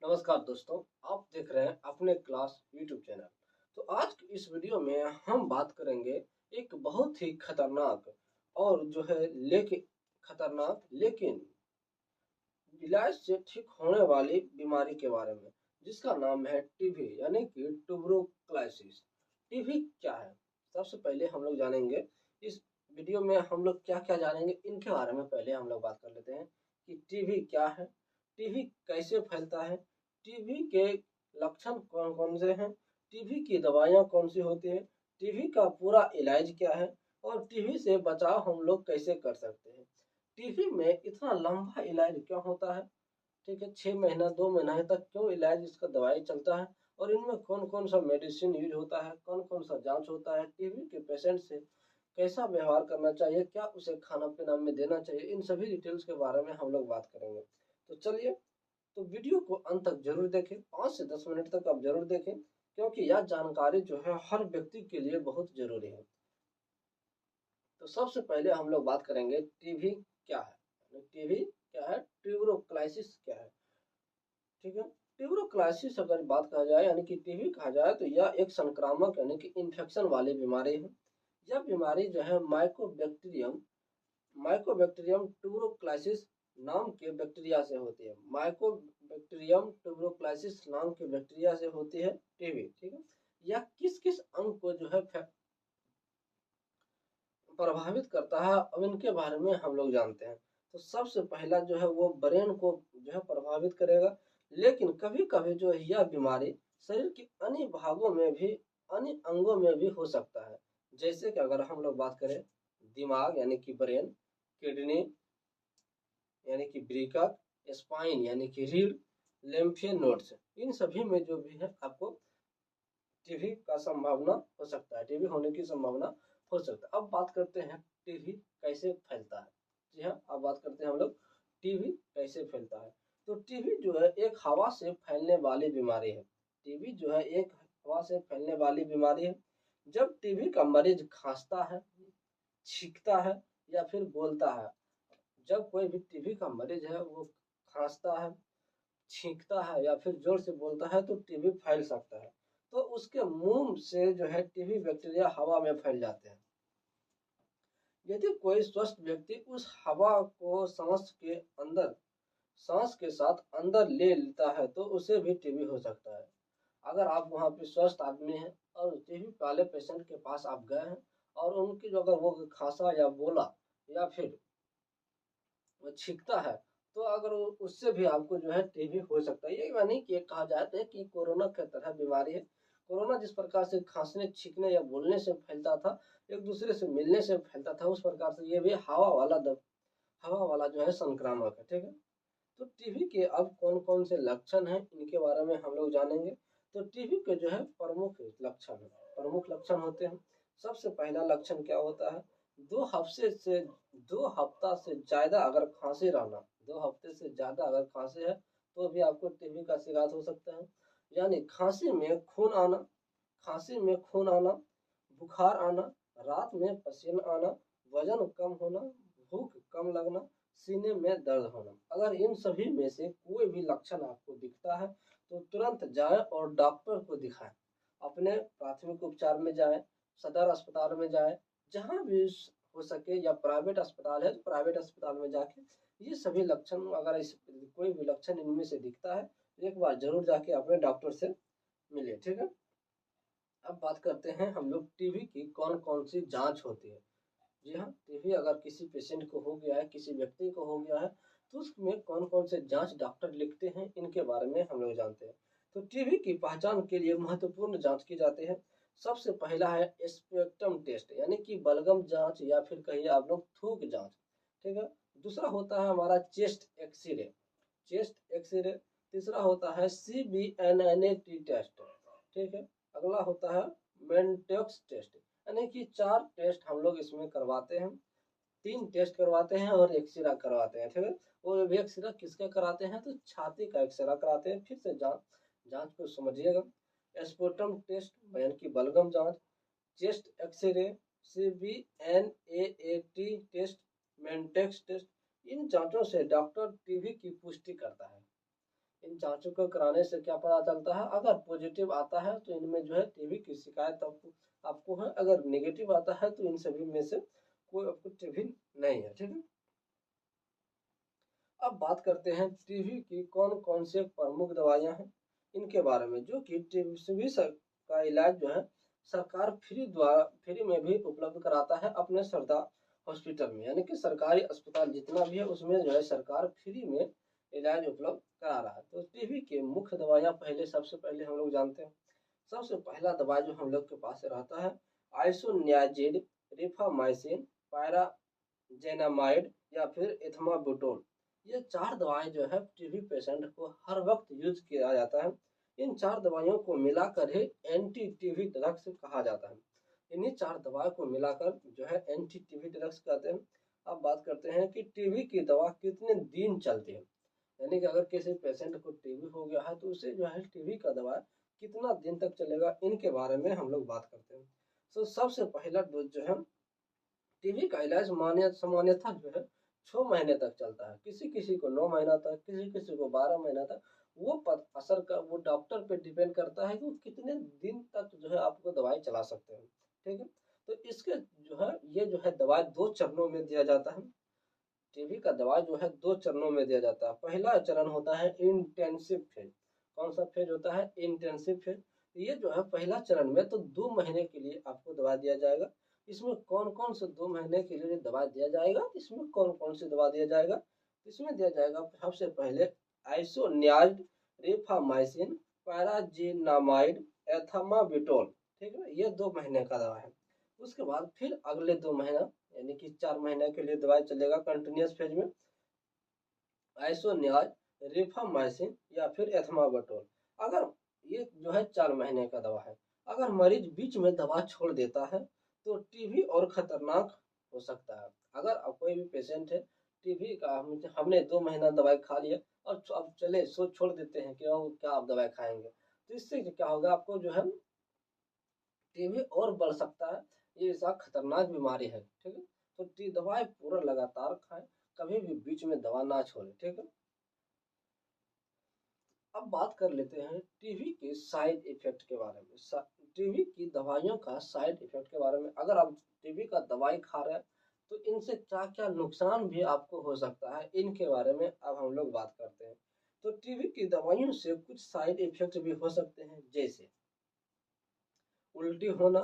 नमस्कार दोस्तों, आप देख रहे हैं अपने क्लास यूट्यूब चैनल। तो आज की इस वीडियो में हम बात करेंगे एक बहुत ही खतरनाक और जो है लेकिन खतरनाक लेकिन इलाज से ठीक होने वाली बीमारी के बारे में, जिसका नाम है टीबी यानी कि ट्यूबरोक्लाइसिस। टीबी क्या है? सबसे पहले हम लोग जानेंगे इस वीडियो में हम लोग क्या-क्या जानेंगे इनके बारे में पहले हम लोग बात कर लेते हैं कि टीबी क्या है? टीबी कैसे फैलता है? टीबी के लक्षण कौन-कौन से हैं? टीबी की दवाइयाँ कौन-सी होती हैं? टीबी का पूरा इलाज क्या है? और टीबी से बचाव हम लोग कैसे कर सकते हैं? टीबी में इतना लंबा इलाज क्यों होता है? ठीक है, 6 महीना 2 महीना तक क्यों इलाज इसका दवाई चलता है? और इनमें कौन-कौन सा मेडिसिन यूज़ होता है? कौन-कौन सा जाँच होता है? टीबी के पेशेंट से कैसा व्यवहार करना चाहिए? क्या उसे खाना-पीना में देना चाहिए? इन सभी डिटेल्स के बारे में हम लोग बात करेंगे। तो चलिए, तो वीडियो को अंत तक ज़रूर देखें, 5 से 10 मिनट तक आप ज़रूर देखें, क्योंकि यह जानकारी जो है हर व्यक्ति के लिए बहुत ज़रूरी है। तो सबसे पहले हम लोग बात करेंगे टीबी क्या है? टीबी क्या है? ट्यूबरोक्लाइसिस क्या है? ठीक है? ट्यूबरोक्लाइसिस अगर बात कहा जाए यानी कि टीबी कहा जाए तो यह एक संक्रामक यानी कि इन्फेक्शन वाली बीमारी है। यह बीमारी जो है माइकोबैक्टीरियम ट्यूबरोक्लाइसिस नाम के बैक्टीरिया से होती है। माइकोबैक्टीरियम ट्यूबरोक्लाइसिस नाम के बैक्टीरिया से होती है टीबी, ठीक है? यह किस-किस अंग को जो है प्रभावित करता है, अब इनके बारे में हम लोग जानते हैं। तो सबसे पहला जो है वो ब्रेन को जो है प्रभावित करेगा, लेकिन कभी-कभी जो है यह बीमारी शरीर के अन्य भागों में भी, अन्य अंगों में भी हो सकता है। जैसे कि अगर हम लोग बात करें दिमाग यानी कि ब्रेन, किडनी यानी कि वृक्क, स्पाइन यानी कि रीढ़, लिम्फेन नोड्स, इन सभी में जो भी है आपको टीबी का संभावना हो सकता है, टीबी होने की संभावना हो सकता है। अब बात करते हैं टीबी कैसे फैलता है। जी हाँ, अब बात करते हैं हम लोग टीबी कैसे फैलता है। तो टीबी जो है एक हवा से फैलने वाली बीमारी है। टीबी जो है एक हवा से फैलने वाली बीमारी है। जब टीबी का मरीज खांसता है, छींकता है या फिर बोलता है, जब कोई भी टीबी का मरीज है वो खांसता है, छींकता है या फिर जोर से बोलता है तो टीबी फैल सकता है। तो उसके मुंह से जो है टीबी बैक्टीरिया हवा में फैल जाते हैं। यदि कोई स्वस्थ व्यक्ति उस हवा को सांस के साथ अंदर ले लेता है तो उसे भी टीबी हो सकता है। अगर आप वहाँ पे स्वस्थ आदमी हैं और टीबी वाले पेशेंट के पास आप गए हैं और उनकी जो अगर वो खांसा या बोला या फिर वो छींकता है, तो अगर उससे भी आपको जो है टीबी हो सकता है। ये यानी कि कहा जाता है कि कोरोना की तरह बीमारी है। कोरोना जिस प्रकार से खांसने, छींकने या बोलने से फैलता था, एक दूसरे से मिलने से फैलता था, उस प्रकार से ये भी हवा वाला जो है संक्रामक है, ठीक है? तो टीबी के अब कौन-कौन से लक्षण हैं, इनके बारे में हम लोग जानेंगे। तो टीबी के जो है प्रमुख लक्षण होते हैं। सबसे पहला लक्षण क्या होता है? 2 हफ्ते से 2 हफ्ता से ज़्यादा अगर खाँसी रहना, 2 हफ्ते से ज़्यादा अगर खाँसी है, तो भी आपको टीबी का शिकार हो सकता है। यानी खाँसी में खून आना, बुखार आना, रात में पसीना आना, वज़न कम होना, भूख कम लगना, सीने में दर्द होना। अगर इन सभी में से कोई भी लक्षण आपको दिखता है, तो तुरंत जाएँ और डॉक्टर को दिखाएँ। अपने प्राथमिक उपचार में जाएँ, सदर अस्पताल में जाएँ, जहाँ भी हो सके या प्राइवेट अस्पताल है, तो प्राइवेट अस्पताल में जाके ये सभी लक्षण अगर इस कोई भी लक्षण इनमें से दिखता है, तो एक बार ज़रूर जाके अपने डॉक्टर से मिलिए, ठीक है? अब बात करते हैं हम लोग टीबी की कौन-कौन सी जाँच होती है। जी हाँ, टीबी अगर किसी पेशेंट को हो गया है, किसी व्यक्ति को हो गया है, तो उसमें कौन-कौन से जाँच डॉक्टर लिखते हैं, इनके बारे में हम लोग जानते हैं। तो टीबी की पहचान के लिए महत्वपूर्ण जाँच की जाती है। सबसे पहला है स्पेक्ट्रम टेस्ट यानी कि बलगम जाँच या फिर कहिए आप लोग थूक जाँच, ठीक है? दूसरा होता है हमारा चेस्ट एक्स-रे। तीसरा होता है सीबीएनएनएटी टेस्ट, ठीक है? अगला होता है मेंटेक्स टेस्ट, यानी कि 4 टेस्ट हम लोग इसमें करवाते हैं। 3 टेस्ट करवाते हैं और एक्स-रे करवाते हैं, ठीक है? वो भी एक्स-रे किसका कराते हैं तो छाती का एक्स-रे कराते हैं। फिर से जाँच जाँच को समझिएगा। स्पुटम टेस्ट यानी कि बलगम जाँच, चेस्ट एक्स-रे, सीबीएनएटी टेस्ट, मेंटेक्स टेस्ट, इन जाँचों से डॉक्टर टीबी की पुष्टि करता है। इन जांचों को कराने से क्या पता चलता है, अगर पॉजिटिव आता है तो इनमें जो है टीबी की शिकायत आपको है, अगर नेगेटिव आता है तो इन सभी में से कोई आपको टीबी नहीं है। ठीक है, अब बात करते हैं टीबी की कौन कौन से प्रमुख दवाइयां हैं इनके बारे में, जो कि टीबी का इलाज जो है सरकार फ्री में भी उपलब्ध कराता है अपने सरदार हॉस्पिटल में, यानी कि सरकारी अस्पताल जितना भी है उसमें जो है सरकार फ्री में इलाज उपलब्ध करा रहा है। तो टीबी के मुख्य दवाइयां सबसे पहले हम लोग जानते हैं। सबसे पहला दवा जो हम लोग के पास रहता है आइसोनियाजिड, रिफामाइसिन, पायराजेनामाइड या फिर एथमाबुटोल। ये 4 दवाएं जो है टीबी पेशेंट को हर वक्त यूज किया जाता है। इन 4 दवाइयों को मिलाकर ही एंटी टीबी ड्रग्स कहा जाता है। इन्हीं 4 दवाओं को मिलाकर जो है एंटी टीबी ड्रग्स कहते हैं। अब बात करते हैं कि टीबी की दवा कितने दिन चलती है, यानी कि अगर किसी पेशेंट को टीबी हो गया है तो उसे जो है टीबी का दवा कितना दिन तक चलेगा, इनके बारे में हम लोग बात करते हैं। तो सबसे पहला डोज जो है टीबी का इलाज सामान्यतः जो है 6 महीने तक चलता है, किसी किसी को 9 महीना तक, किसी किसी को 12 महीना तक। वो डॉक्टर पे डिपेंड करता है कि वो कितने दिन तक जो है आपको दवाई चला सकते हैं। ठीक है, तो इसके जो है ये जो है दवाई 2 चरणों में दिया जाता है। टीबी का दवा जो है 2 चरणों में दिया जाता है। पहला चरण होता है इंटेंसिव फेज। कौन सा फेज होता है? Intensive phase. ये जो है पहला चरण में तो 2 महीने के लिए आपको दवा दिया जाएगा। इसमें कौन कौन से 2 महीने के लिए दवा दिया जाएगा, इसमें कौन कौन सी दवा दिया जाएगा? इसमें दिया जाएगा सबसे पहले आइसोनियाजिड, रिफामाइसिन, पैराजिनामाइड, एथमाबिटोल। ठीक है, ये 2 महीने का दवा है। उसके बाद फिर अगले 2 महीना यानी कि 4 महीने के लिए दवाई चलेगा कंटिन्यूस फेज में आइसोनियाज, रिफामाइसिन या फिर एथमाबटोल। अगर ये जो है 4 महीने का दवा है, अगर मरीज बीच में दवा छोड़ देता है तो टीबी और खतरनाक हो सकता है। अगर अब कोई भी पेशेंट है टीबी का, हमने 2 महीना दवाई खा लिया और अब चले सोच छोड़ देते हैं कि क्या आप दवाई खाएंगे, तो इससे क्या होगा, आपको जो है टीबी और बढ़ सकता है। ये ऐसा खतरनाक बीमारी है। ठीक है, तो दवाई पूरा लगातार खाएं, कभी भी बीच में दवा ना छोड़े। ठीक है, अब बात कर लेते हैं टीबी के साइड इफेक्ट के बारे में। टीबी की दवाइयों का साइड इफेक्ट के बारे में, अगर आप टीबी का दवाई खा रहे हैं तो इनसे क्या क्या नुकसान भी आपको हो सकता है, इनके बारे में अब हम लोग बात करते हैं। तो टीबी की दवाइयों से कुछ साइड इफेक्ट भी हो सकते हैं, जैसे उल्टी होना,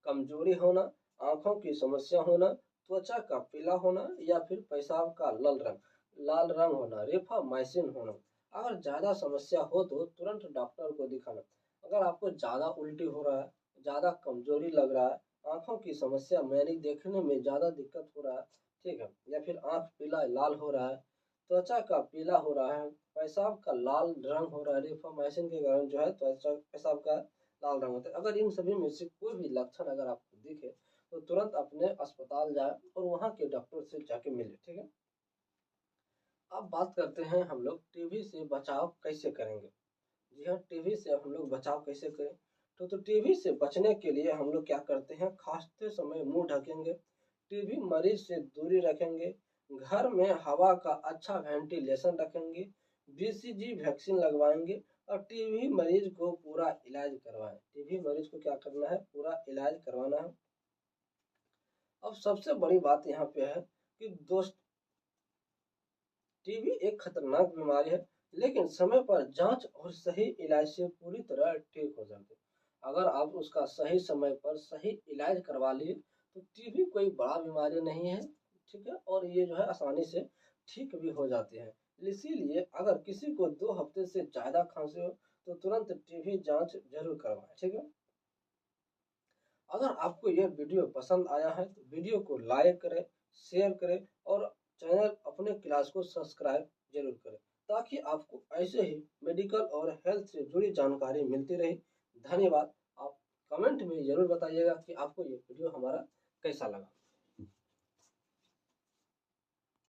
कमजोरी होना, आंखों की समस्या होना, त्वचा का पीला होना या फिर पेशाब का लाल रंग होना, रिफामाइसिन होना। अगर ज्यादा समस्या हो तो तुरंत डॉक्टर को दिखाना। अगर आपको ज्यादा उल्टी हो रहा है, ज्यादा कमजोरी लग रहा है, आंखों की समस्या यानी देखने में ज्यादा दिक्कत हो रहा है, ठीक है, या फिर आंख पीला लाल हो रहा है, त्वचा का पीला हो रहा है, पेशाब का लाल रंग हो रहा है, रिफामाइसिन के कारण जो है त्वचा पेशाब का लाल रंग होता है। अगर इन सभी में से कोई भी लक्षण अगर आपको दिखे तो तुरंत अपने अस्पताल जाए और वहाँ के डॉक्टर से जाके मिले। ठीक है, अब बात करते हैं हम लोग टीबी से बचाव कैसे करेंगे। जी हाँ, टीबी से हम लोग बचाव कैसे करें, तो टीबी से बचने के लिए हम लोग क्या करते हैं, खांसते समय मुंह ढकेंगे, टीबी मरीज से दूरी रखेंगे, घर में हवा का अच्छा वेंटिलेशन रखेंगे, बीसीजी वैक्सीन लगवाएंगे और टीबी मरीज को पूरा इलाज करवाएं। टीबी मरीज को क्या करना है, पूरा इलाज करवाना है। अब सबसे बड़ी बात यहाँ पे है कि दोस्त, टीबी एक खतरनाक बीमारी है, लेकिन समय पर जांच और सही इलाज से पूरी तरह ठीक हो जाती है। अगर आप उसका सही समय पर सही इलाज करवा लिए तो टीबी कोई बड़ा बीमारी नहीं है। ठीक है, और ये जो है आसानी से ठीक भी हो जाती है। इसीलिए अगर किसी को 2 हफ्ते से ज्यादा खांसी हो तो तुरंत टीबी जांच जरूर करवाएं। ठीक है, अगर आपको यह वीडियो पसंद आया है तो वीडियो को लाइक करें, शेयर करें और चैनल अपने क्लास को सब्सक्राइब जरूर करें, ताकि आपको ऐसे ही मेडिकल और हेल्थ से जुड़ी जानकारी मिलती रहे। धन्यवाद। आप कमेंट में जरूर बताइएगा कि आपको ये वीडियो हमारा कैसा लगा।